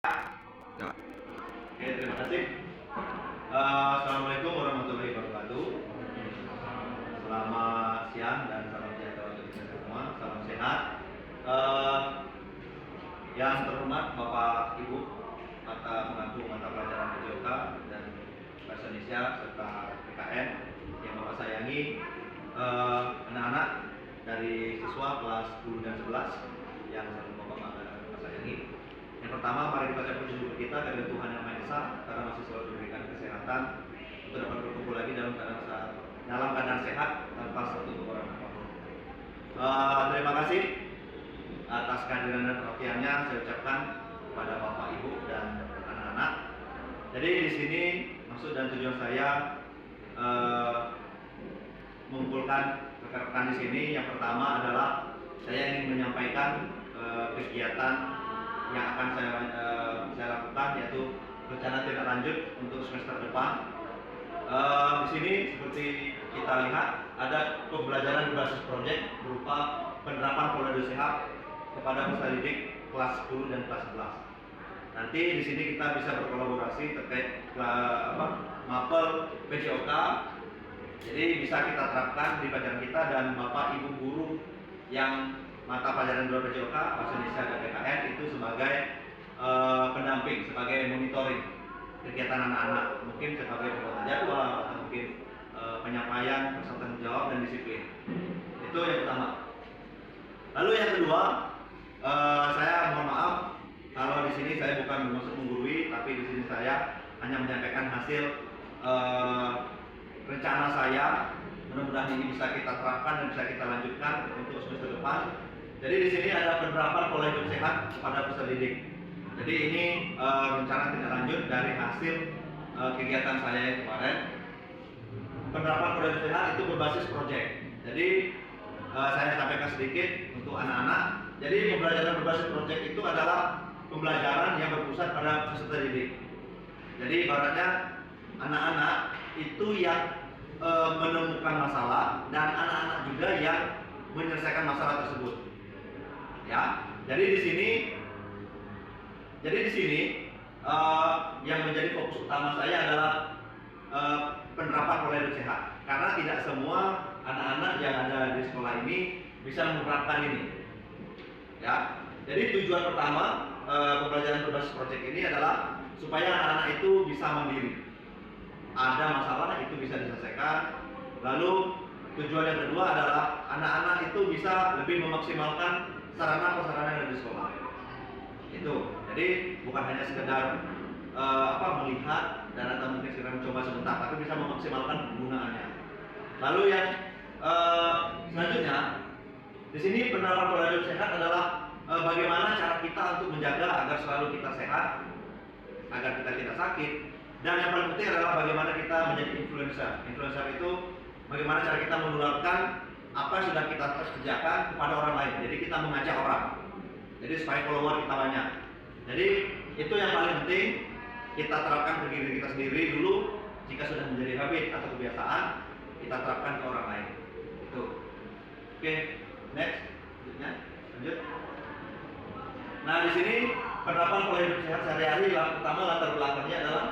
Ya. Oke, terima kasih. Assalamualaikum warahmatullahi wabarakatuh. Selamat siang dan salam sejahtera untuk kita semua. Salam sehat. Eh, yang terhormat Bapak Ibu mengaku mata pelajaran PJOK dan Bahasa Indonesia serta PKN yang Bapak sayangi, anak-anak dari siswa kelas 10 dan 11 yang Bapak sayangi. Yang pertama, mari kita ucapkan syukur kita kepada Tuhan Yang Maha Esa karena masih selalu diberikan kesehatan untuk dapat berkumpul lagi dalam keadaan sehat tanpa satu kekurangan apapun. Terima kasih atas kehadiran dan perhatiannya saya ucapkan kepada Bapak Ibu dan anak-anak. Jadi di sini maksud dan tujuan saya mengumpulkan rekan-rekan di sini. Yang pertama adalah saya ingin menyampaikan kegiatan yang akan saya lakukan, yaitu rencana tindak lanjut untuk semester depan. Di sini seperti kita lihat ada pembelajaran berbasis proyek berupa penerapan pola hidup sehat kepada peserta didik kelas 10 dan kelas 11. Nanti di sini kita bisa berkolaborasi terkait mapel PJOK. Jadi bisa kita terapkan di pelajaran kita, dan Bapak Ibu guru yang mata pelajaran dua PJOK, Bahasa Indonesia dan PKN itu sebagai pendamping, sebagai monitoring kegiatan anak-anak, mungkin sebagai pembuatan jadwal atau mungkin penyampaian pesan tanggung jawab dan disiplin. Itu yang pertama. Lalu yang kedua, saya mohon maaf kalau di sini saya bukan bermaksud menggurui, tapi di sini saya hanya menyampaikan hasil rencana saya. Mudah-mudahan ini bisa kita terapkan dan bisa kita lanjutkan untuk semester depan. Jadi di sini ada penerapan pola hidup sehat kepada peserta didik. Jadi ini rencana tindak lanjut dari hasil kegiatan saya yang kemarin. Penerapan pola hidup sehat itu berbasis proyek. Jadi saya sampaikan sedikit untuk anak-anak. Jadi pembelajaran berbasis proyek itu adalah pembelajaran yang berpusat pada peserta didik. Jadi ibaratnya anak-anak itu yang menemukan masalah dan anak-anak juga yang menyelesaikan masalah tersebut. Ya, jadi di sini yang menjadi fokus utama saya adalah penerapan pola hidup sehat. Karena tidak semua anak-anak yang ada di sekolah ini bisa menerapkan ini. Ya, jadi tujuan pertama pembelajaran berbasis proyek ini adalah supaya anak-anak itu bisa mandiri. Ada masalah itu bisa diselesaikan. Lalu tujuan yang kedua adalah anak-anak itu bisa lebih memaksimalkan sarana prasarana yang ada di sekolah. Itu. Jadi bukan hanya sekedar melihat dan atau mungkin sekedar mencoba sebentar, tapi bisa memaksimalkan penggunaannya. Lalu yang selanjutnya di sini penerapan pola hidup sehat adalah bagaimana cara kita untuk menjaga agar selalu kita sehat, agar kita tidak sakit. Dan yang paling penting adalah bagaimana kita menjadi influencer. Influencer itu bagaimana cara kita menularkan apa yang sudah kita kerjakan kepada orang lain. Jadi kita mengajak orang. Jadi supaya follower kita banyak. Jadi itu yang paling penting kita terapkan ke diri kita sendiri dulu. Jika sudah menjadi habit atau kebiasaan, kita terapkan ke orang lain. Itu. Oke, next. Lanjut. Nah, di sini penerapan pola hidup sehat sehari-hari pertama latar belakangnya adalah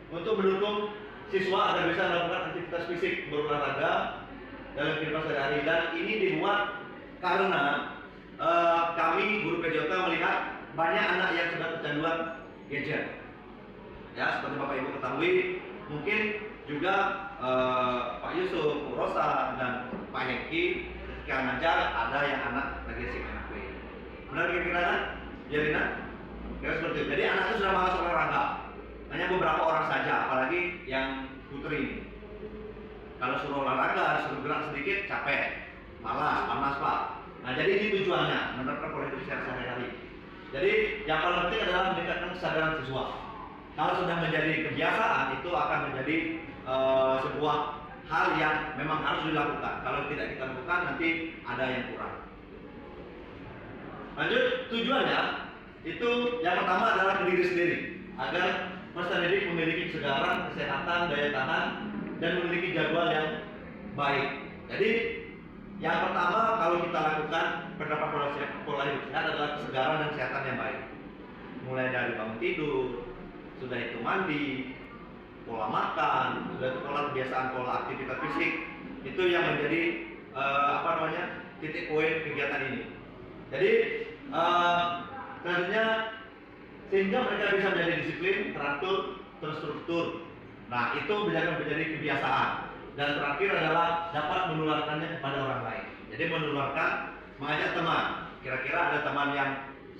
untuk mendukung siswa agar bisa melakukan aktivitas fisik berolahraga dalam kehidupan sehari-hari, dan ini dimuat karena kami guru PJOK melihat banyak anak yang sudah kecanduan gadget. Ya, seperti Bapak Ibu ketahui, mungkin juga Pak Yusuf, Bu Rosa, dan Pak Hengki ketika ngajar ada yang anak lagi asik main HP. Benar kira-kira kan? Jarina? Kira seperti itu. Jadi anak itu sudah malas olahraga. Hanya beberapa orang saja, apalagi yang putri ini. Kalau suruh olahraga, suruh gerak sedikit, capek, malas, panas Pak. Nah, jadi ini tujuannya, menerapkan pola hidup sehat sehari-hari. Jadi yang paling penting adalah meningkatkan kesadaran siswa. Kalau sudah menjadi kebiasaan, itu akan menjadi sebuah hal yang memang harus dilakukan. Kalau tidak kita lakukan, nanti ada yang kurang. Lanjut, tujuannya itu yang pertama adalah ke diri sendiri, agar peserta didik memiliki kesegaran, kesehatan, daya tahan, dan memiliki jadwal yang baik. Jadi yang pertama kalau kita lakukan penerapan pola hidup sehat adalah kesegaran dan kesehatan yang baik. mulai dari bangun tidur, sudah itu mandi, pola makan, sudah itu pola kebiasaan, pola aktivitas fisik, itu yang menjadi titik poin kegiatan ini. Jadi selanjutnya sehingga mereka bisa menjadi disiplin, teratur, terstruktur. Nah, itu bisa menjadi kebiasaan. Dan terakhir adalah dapat menularkannya kepada orang lain. Jadi menularkan, mengajak teman. Kira-kira ada teman yang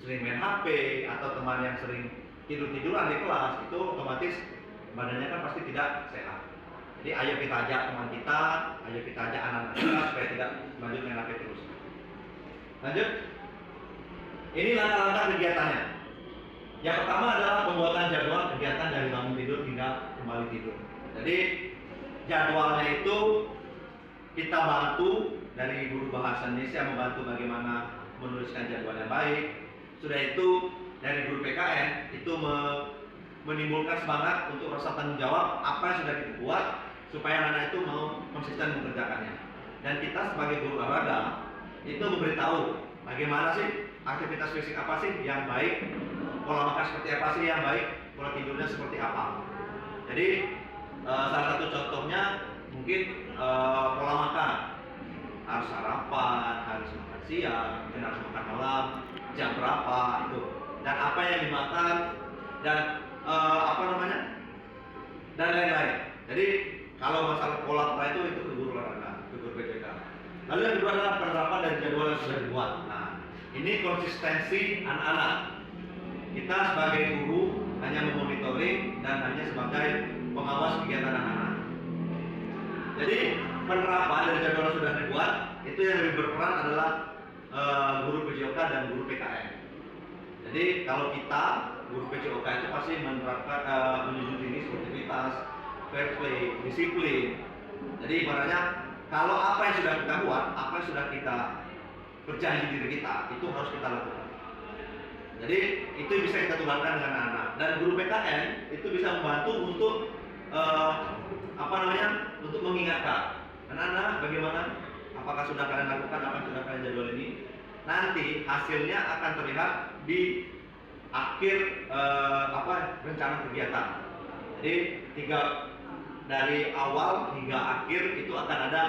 sering main HP atau teman yang sering tidur-tiduran di kelas, itu otomatis badannya kan pasti tidak sehat. Jadi ayo kita ajak teman kita, ayo kita ajak anak-anak kita supaya tidak lanjut main HP terus. Lanjut. Ini langkah-langkah kegiatannya. Yang pertama adalah pembuatan jadwal kegiatan dari bangun tidur hingga kembali tidur. Jadi jadwalnya itu kita bantu dari guru bahasa Indonesia, membantu bagaimana menuliskan jadwal yang baik. Sudah itu dari guru PKN itu menimbulkan semangat untuk rasa tanggung jawab apa yang sudah kita buat supaya anak itu mau konsisten mengerjakannya. Dan kita sebagai guru olahraga itu memberitahu bagaimana sih aktivitas fisik apa sih yang baik, pola makan seperti apa sih yang baik, pola tidurnya seperti apa. Jadi salah satu contohnya mungkin pola makan, harus sarapan, harus makan siang, harus makan malam, jam berapa itu, dan apa yang dimakan, dan dan lain-lain. Jadi kalau masalah pola itu ke guru olahraga, ke guru PJK. Lalu yang kedua adalah penerapan dari jadwal yang sudah dibuat. Nah, ini konsistensi anak-anak. Kita sebagai guru hanya memonitoring dan hanya sebagai pengawas kegiatan anak-anak. Jadi penerapan dari jadwal yang sudah dibuat itu yang lebih berperan adalah guru PJOK dan guru PKN. Jadi kalau kita guru PJOK itu pasti menerapkan menjunjung tinggi sportivitas, fair play, disiplin. Jadi ibaratnya kalau apa yang sudah kita buat, apa yang sudah kita berjanji diri kita, itu harus kita lakukan. Jadi itu bisa kita tularkan dengan anak-anak. Dan guru PKN itu bisa membantu untuk untuk mengingatkan anak-anak bagaimana, apakah sudah kalian lakukan apa yang sudah kalian jadwal ini. Nanti hasilnya akan terlihat di akhir rencana kegiatan. Jadi dari awal hingga akhir itu akan ada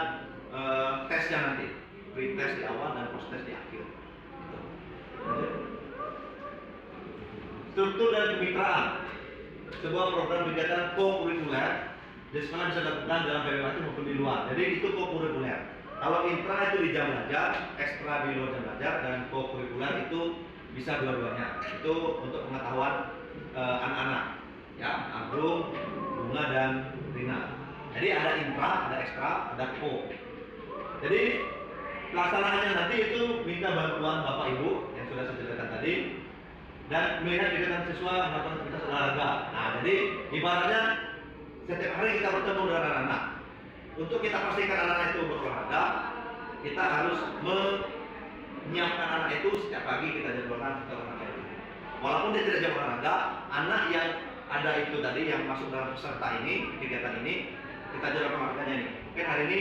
tesnya nanti, pre-test di awal dan post-test di akhir. Struktur dan kemitraan. Sebuah program kegiatan co-kurikuler di sekolah bisa dilakukan dalam PPKT maupun di luar. Jadi itu co-kurikuler. Kalau intra itu di jam belajar, ekstra di luar jam belajar, dan co-kurikuler itu bisa dua-duanya. Itu untuk pengetahuan anak-anak, ya, Agung, Bunga, dan Rina. Jadi ada intra, ada ekstra, ada co. Jadi pelaksanaannya nanti itu minta bantuan Bapak Ibu yang sudah saya ceritakan tadi, dan melihat kegiatan siswa melakukan aktivitas olahraga. Nah, jadi ibaratnya setiap hari kita bertemu dengan anak-anak. Untuk kita pastikan anak itu berolahraga, kita harus menyiapkan anak itu setiap pagi kita jadwalkan untuk olahraga itu. Walaupun dia tidak jam olahraga, anak yang ada itu tadi yang masuk dalam peserta ini, kegiatan ini, kita jadwalkan olahraganya ini. Mungkin hari ini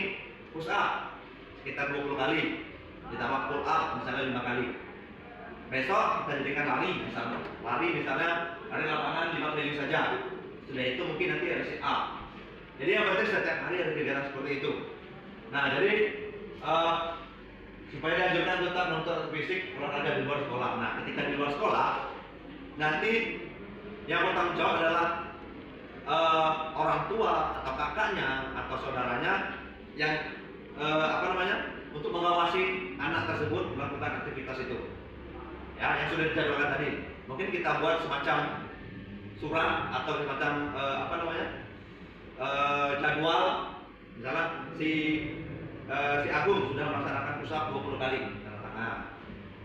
push up sekitar 20 kali, ditambah pull up misalnya 5 kali. Besok kita jadikan lari misalnya lari lapangan 5 kali saja. Sudah itu mungkin nanti ada sit up. Jadi yang penting setiap hari ada kegiatan seperti itu. Nah, jadi supaya dianjurkan tetap nonton fisik olahraga di luar sekolah. Nah, ketika di luar sekolah, nanti yang bertanggung jawab adalah orang tua atau kakaknya atau saudaranya yang untuk mengawasi anak tersebut melakukan aktivitas itu. Ya, yang sudah dijadwalkan tadi. Mungkin kita buat semacam surat atau semacam jadwal, misalnya si Agung sudah melaksanakan push up 20 kali, tanda tangan.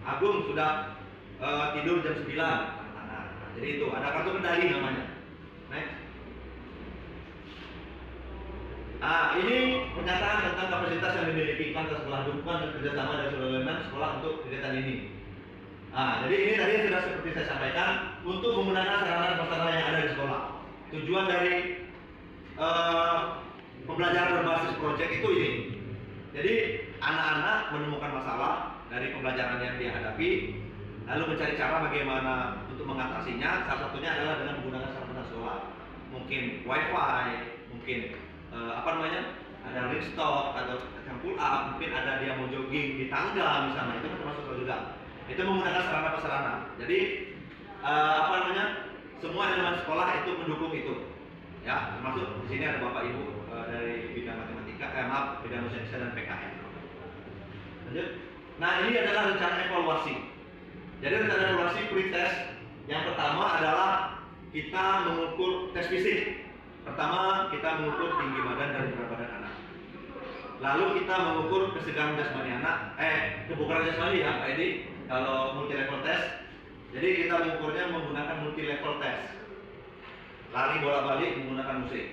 Agung sudah tidur jam 9, tanda tangan. Nah, jadi itu ada kartu medali namanya. Next. Nah, ini pernyataan tentang kapasitas yang dimiliki kantor sekolah, dukungan dan kerjasama dari seluruh elemen sekolah untuk kegiatan ini. Nah, jadi ini tadi sudah seperti saya sampaikan, untuk menggunakan sarana dan prasarana yang ada di sekolah. Tujuan dari pembelajaran berbasis proyek itu ini. Jadi anak-anak menemukan masalah dari pembelajaran yang dia hadapi, lalu mencari cara bagaimana untuk untuk mengatasinya salah satunya adalah dengan menggunakan sarana sekolah. Mungkin wifi, mungkin ada ring stop atau pull up, mungkin ada dia mau jogging di tangga misalnya, itu kan termasuk juga. Itu menggunakan sarana-prasarana. Jadi semua elemen sekolah itu mendukung itu. Ya, termasuk di sini ada Bapak Ibu dari bidang matematika, bidang bahasa Indonesia dan PKN. Lanjut. Nah, ini adalah rencana evaluasi. Jadi rencana evaluasi pre-test yang pertama adalah kita mengukur tes fisik. Pertama, kita mengukur tinggi badan dan berat badan anak. Lalu kita mengukur kesegaran jasmani anak, kebugaran jasmani ya Pak Edi, kalau multi level test. Jadi kita mengukurnya menggunakan multi level test. Lari bolak-balik menggunakan musik.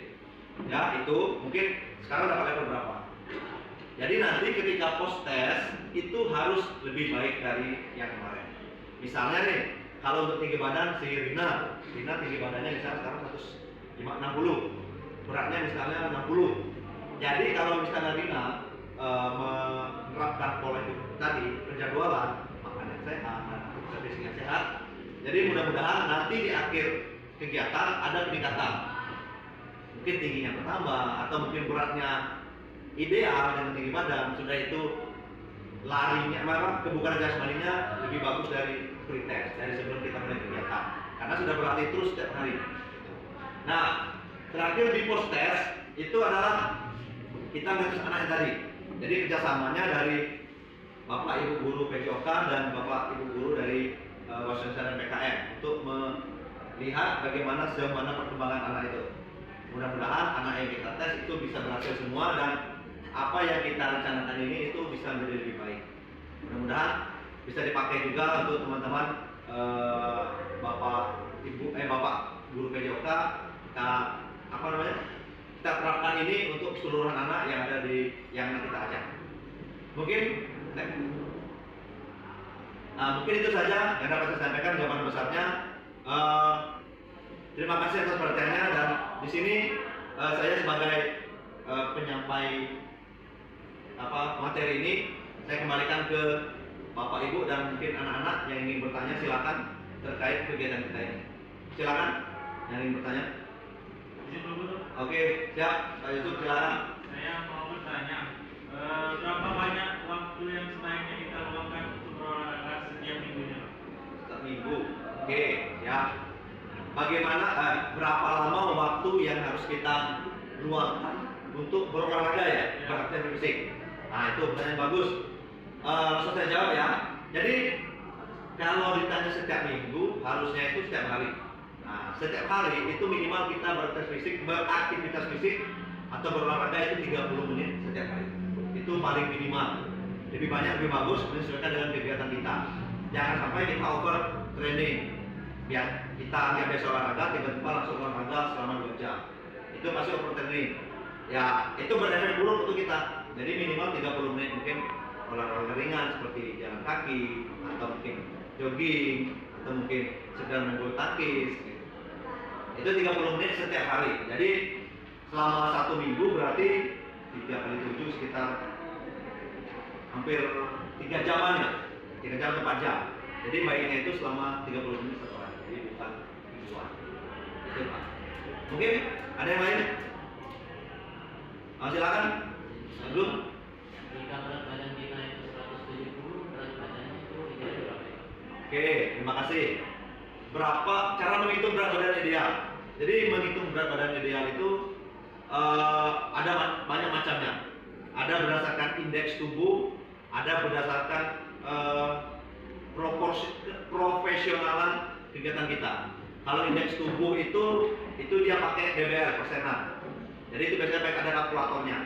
Ya, itu mungkin sekarang dapat level berapa. Jadi nanti ketika post test itu harus lebih baik dari yang kemarin. Misalnya nih, kalau untuk tinggi badan si Rina tinggi badannya misalnya sekarang 160, beratnya misalnya 60. Jadi kalau misalnya Rina menerapkan pola hidup tadi, penjadwalan, makan yang sehat, aktivitas yang sehat, jadi mudah-mudahan nanti di akhir kegiatan ada peningkatan. Mungkin tingginya bertambah atau mungkin beratnya ideal dengan tinggi badan, sudah itu larinya, kebugaran jasmaninya lebih bagus dari pre-test, dari sebelum kita mulai kegiatan, karena sudah berlatih terus setiap hari. Nah, terakhir di post test itu adalah kita ngetes anaknya tadi. Jadi kerjasamanya dari Bapak Ibu Guru PJOK dan Bapak Ibu Guru dari Bahasa Indonesia dan PKN untuk melihat bagaimana sejauh mana perkembangan anak itu. Mudah-mudahan anak yang kita tes itu bisa berhasil semua dan apa yang kita rencanakan ini itu bisa menjadi lebih baik. Mudah-mudahan bisa dipakai juga untuk teman-teman Bapak Guru PJOK. Kita terapkan ini untuk keseluruhan anak yang ada di yang kita ajak. Mungkin itu saja yang dapat saya sampaikan gambaran besarnya. Terima kasih atas perhatiannya dan di sini saya sebagai penyampai materi ini saya kembalikan ke Bapak Ibu dan mungkin anak-anak yang ingin bertanya silakan terkait kegiatan kita ini. Silakan yang ingin bertanya. Oke, siap. Pak Yusuf silakan. Saya mau bertanya, berapa banyak waktu yang sebaiknya kita luangkan untuk berolahraga setiap minggunya? Setiap minggu. Oke, siap. Bagaimana berapa lama waktu yang harus kita luangkan untuk berolahraga ya, beraktivitas fisik? Nah, itu pertanyaan bagus. Langsung saya jawab ya. Jadi kalau ditanya setiap minggu, harusnya itu setiap hari. Nah, setiap hari itu minimal kita beraktivitas fisik atau berolahraga itu 30 menit setiap hari. Itu paling minimal. Lebih banyak lebih bagus menyesuaikan dengan kegiatan kita. Jangan sampai kita over training. Biar kita nggak biasa olahraga, tiba-tiba langsung olahraga selama 2 jam. Itu pasti over training. Ya, itu berefek buruk untuk kita. Jadi minimal 30 menit mungkin olahraga ringan seperti jalan kaki atau mungkin jogging atau mungkin sedang main bulu tangkis. Itu 30 menit setiap hari. Jadi selama 1 minggu berarti 3 kali 7 sekitar hampir 3 jaman ya, 3 jam ke 4 jam. Jadi baiknya itu selama 30 menit satu hari, jadi bukan mingguan. Itu Pak. Mungkin ada yang lain? Silakan. Belum? Jika berat badan kita itu 170, berat badannya itu ideal berapa? Oke, terima kasih. Berapa cara menghitung berat badan ideal? Jadi menghitung berat badan ideal itu ada banyak macamnya. Ada berdasarkan indeks tubuh, ada berdasarkan profesionalan kegiatan kita. Kalau indeks tubuh itu dia pakai DBR persenan. Jadi itu biasanya pakai ada kalkulatornya.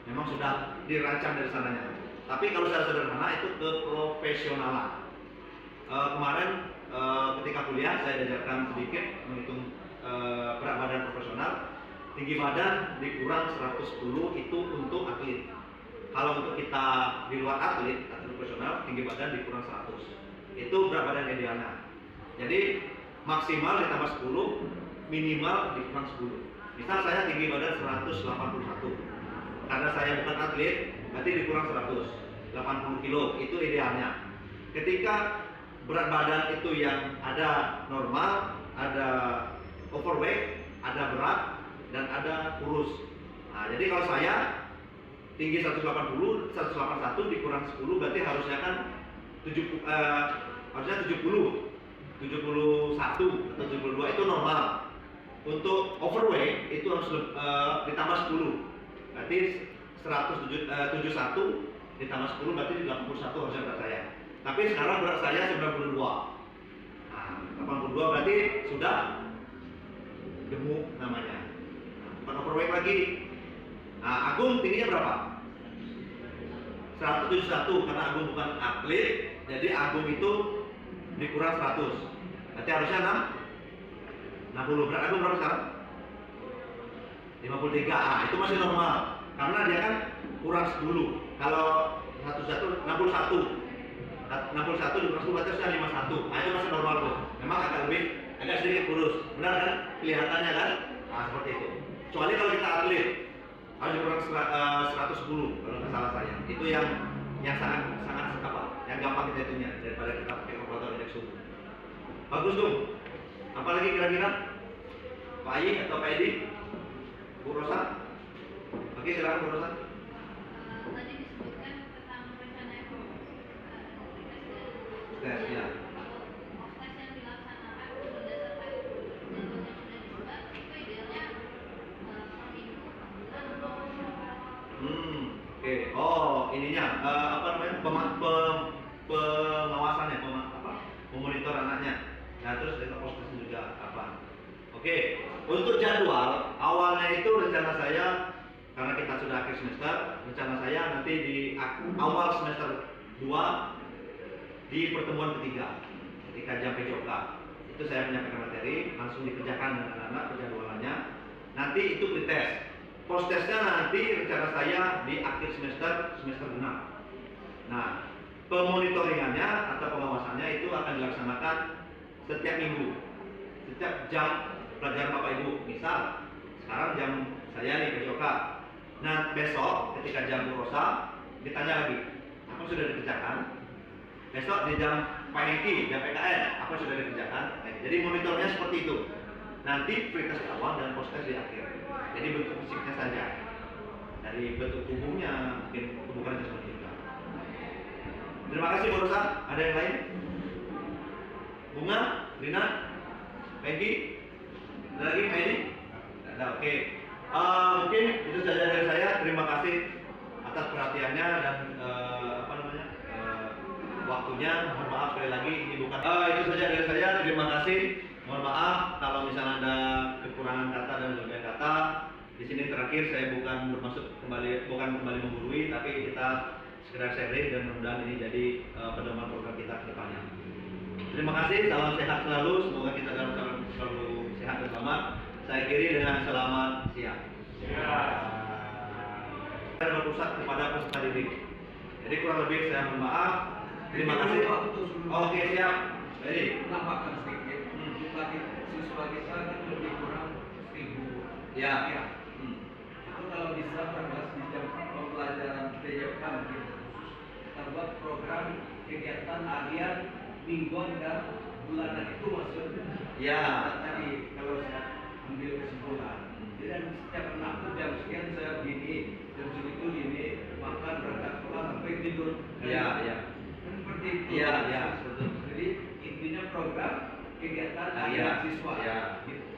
Memang sudah dirancang dari sananya. Tapi kalau secara sederhana itu ke profesionalan. Kemarin ketika kuliah saya diajarkan sedikit menghitung berat badan profesional. Tinggi badan dikurang 110 itu untuk atlet. Kalau untuk kita di luar atlet atau profesional, tinggi badan dikurang 100. Itu berat badan idealnya. Jadi maksimal ditambah 10, minimal dikurang 10. Misal saya tinggi badan 181. Karena saya bukan atlet, berarti dikurang 100. 80 kilo itu idealnya. Ketika berat badan itu yang ada normal, ada overweight, ada berat, dan ada kurus. Nah, jadi kalau saya tinggi 180, 181 dikurang 10 berarti harusnya kan 70, harusnya 71 atau 72 itu normal. Untuk overweight itu harus ditambah 10. Berarti 171 ditambah 10 berarti 81 harusnya berat saya. Tapi sekarang berat saya 92. Nah, 82 berarti sudah gemuk namanya. Nah, bukan overweight lagi. Nah, Agung tingginya berapa? 171 karena Agung bukan atlet, jadi Agung itu dikurang 100. Berarti harusnya 60. Berat Agung berapa sekarang? 53. Ah, itu masih normal. Karena dia kan kurang 10. Kalau 61 61 dikurang 10 berarti sudah 51. Nah, itu masih normal tuh. Memang agak sedikit kurus. Benar kan? Kelihatannya kan? Nah, seperti itu. Kecuali kalau kita atlet harus dikurang 110 kalau nggak salah saya. Itu yang sangat apa? Yang gampang kita hitungnya daripada kita pakai kalkulator indeks suhu. Bagus dong. Apalagi kira-kira? Pak Ayi atau Pak Edi? Bu Rosa? Oke, silakan Bu Rosa. Tadi disebutkan tentang rencana Tes ya. tes yang dilaksanakan berdasarkan jadwal yang sudah dibuat itu idealnya per minggu, per bulan atau Oke. Oh, ininya apa namanya? Pengawasannya, memonitor anaknya. Nah, terus data posting juga apa? Oke. Untuk jadwal awalnya itu rencana saya karena kita sudah akhir semester, rencana saya nanti di awal semester 2 di pertemuan ketiga ketika jam PJOK itu saya menyampaikan materi langsung dikerjakan dengan anak-anak penjadwalannya. Nanti itu pretest. Post-testnya nanti rencana saya di akhir semester 6. Nah, pemonitoringannya atau pengawasannya itu akan dilaksanakan setiap minggu, setiap jam pelajaran Bapak Ibu. Misal sekarang jam saya nih PJOK. Nah, besok ketika jam Bu Rosa ditanya lagi, apa sudah dikerjakan? Besok di jam Pak Hengki, jam PKN, apa sudah dikerjakan? Jadi monitornya seperti itu. Nanti pretest di awal dan post test di akhir. Jadi bentuk fisiknya saja. Dari bentuk tubuhnya mungkin bukan seperti itu. Terima kasih Bu Rosa. Ada yang lain? Bunga, Rina, Peggy, ada lagi, Peggy? Ada, oke. Mungkin itu saja dari saya. Terima kasih atas perhatiannya dan waktunya. Mohon maaf sekali lagi ini bukan. Itu saja dari saya. Terima kasih. Mohon maaf kalau misalnya ada kekurangan kata dan kelebihan kata. Di sini terakhir saya bukan kembali menggurui, tapi kita sekedar sharing dan mudah-mudahan ini jadi pedoman program kita ke depannya. Terima kasih, salam sehat selalu, semoga kita dalam selalu sehat dan selamat. Saya akhiri dengan selamat siang. Saya berpusat kepada peserta didik. Jadi kurang lebih saya mohon maaf. Terima kasih. Oke, siap. Jadi Tambahkan sedikit. Jumlah siswa kita kan lebih kurang 1000. ya. Itu kalau bisa terbatas di jam pembelajaran PJK mungkin kita buat program kegiatan harian, mingguan dan bulanan itu maksudnya. Ya. Tadi kalau saya ambil kesimpulan, jadi setiap anak itu jam sekian saya gini, jam segitu gini, makan berangkat sekolah sampai tidur. Ya. Seperti itu. Iya, betul. Jadi intinya program kegiatan Iya, harian siswa. iya. Gitu.